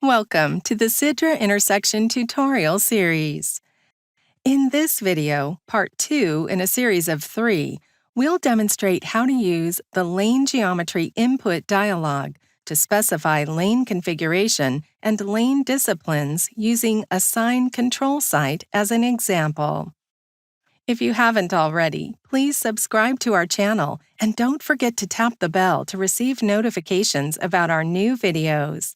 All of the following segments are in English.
Welcome to the SIDRA Intersection tutorial series. In this video, part 2 in a series of 3, we'll demonstrate how to use the Lane Geometry Input Dialog to specify lane configuration and lane disciplines using a sign control site as an example. If you haven't already, please subscribe to our channel and don't forget to tap the bell to receive notifications about our new videos.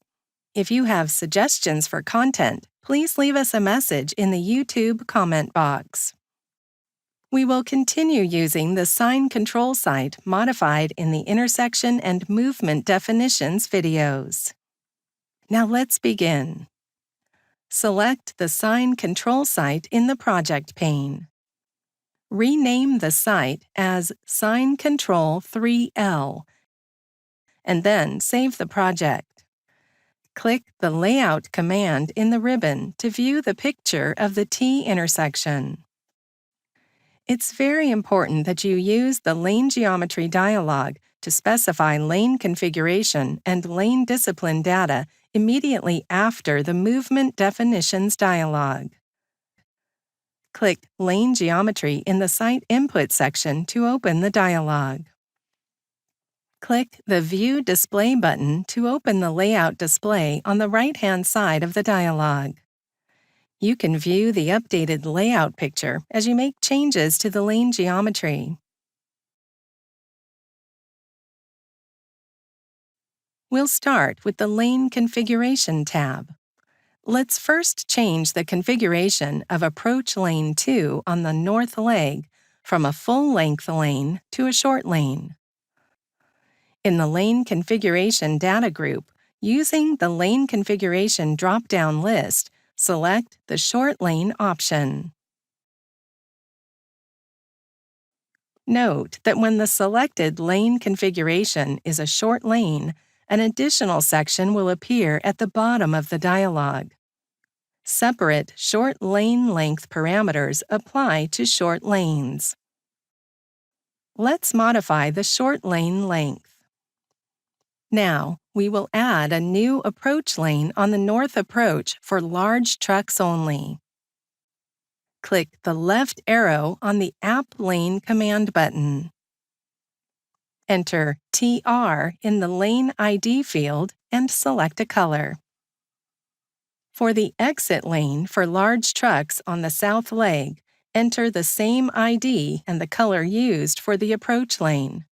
If you have suggestions for content, please leave us a message in the YouTube comment box. We will continue using the sign control site modified in the intersection and movement definitions videos. Now let's begin. Select the sign control site in the project pane. Rename the site as Sign Control 3L, and then save the project. Click the Layout command in the ribbon to view the picture of the T intersection. It's very important that you use the Lane Geometry Dialog to specify lane configuration and lane discipline data immediately after the Movement Definitions dialog. Click Lane Geometry in the Site Input section to open the dialog. Click the View Display button to open the layout display on the right-hand side of the dialog. You can view the updated layout picture as you make changes to the lane geometry. We'll start with the Lane Configuration tab. Let's first change the configuration of Approach Lane 2 on the north leg from a full-length lane to a short lane. In the Lane Configuration data group, using the Lane Configuration drop-down list, select the Short Lane option. Note that when the selected lane configuration is a short lane, an additional section will appear at the bottom of the dialog. Separate short lane length parameters apply to short lanes. Let's modify the short lane length. Now, we will add a new approach lane on the north approach for large trucks only. Click the left arrow on the App Lane command button. Enter TR in the Lane ID field and select a color. For the exit lane for large trucks on the south leg, enter the same ID and the color used for the approach lane.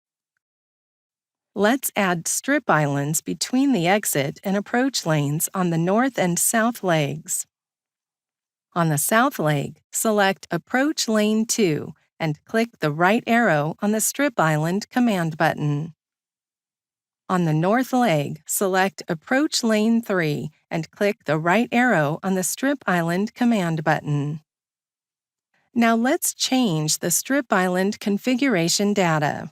Let's add strip islands between the exit and approach lanes on the north and south legs. On the south leg, select Approach Lane 2 and click the right arrow on the Strip Island command button. On the north leg, select Approach Lane 3 and click the right arrow on the Strip Island command button. Now let's change the Strip Island configuration data.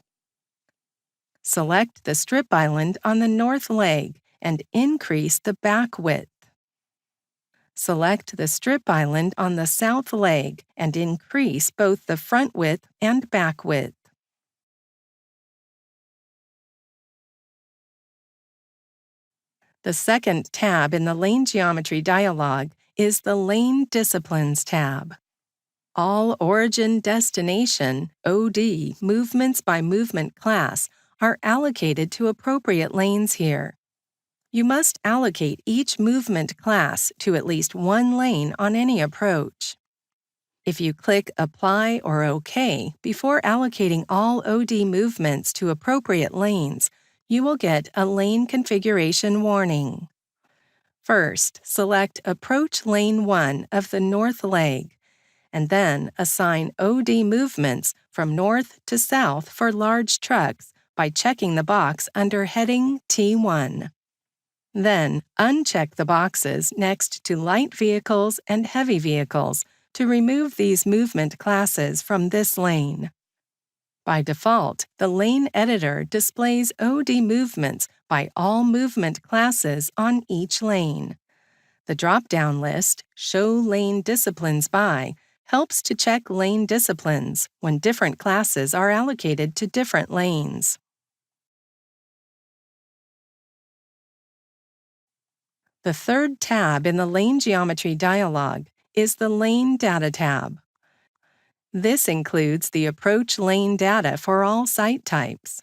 Select the strip island on the north leg and increase the back width. Select the strip island on the south leg and increase both the front width and back width. The second tab in the Lane Geometry dialog is the Lane Disciplines tab. All Origin-Destination (OD) movements by movement class are allocated to appropriate lanes here. You must allocate each movement class to at least one lane on any approach. If you click Apply or OK before allocating all OD movements to appropriate lanes, you will get a lane configuration warning. First, select Approach Lane 1 of the north leg, and then assign OD movements from north to south for large trucks by checking the box under heading T1. Then, uncheck the boxes next to light vehicles and heavy vehicles to remove these movement classes from this lane. By default, the Lane Editor displays OD movements by all movement classes on each lane. The drop-down list, Show Lane Disciplines By, helps to check lane disciplines when different classes are allocated to different lanes. The third tab in the Lane Geometry Dialog is the Lane Data tab. This includes the approach lane data for all site types.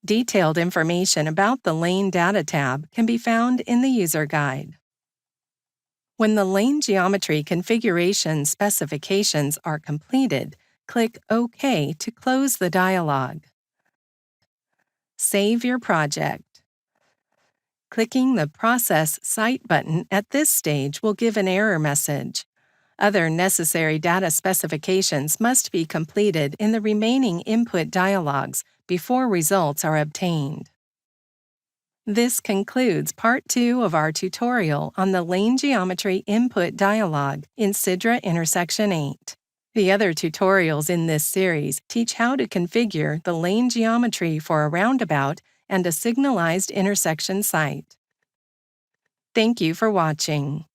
Detailed information about the Lane Data tab can be found in the user guide. When the lane geometry configuration specifications are completed, click OK to close the dialog. Save your project. Clicking the Process Site button at this stage will give an error message. Other necessary data specifications must be completed in the remaining input dialogs before results are obtained. This concludes Part 2 of our tutorial on the Lane Geometry Input Dialog in SIDRA Intersection 8. The other tutorials in this series teach how to configure the lane geometry for a roundabout and a signalized intersection site. Thank you for watching.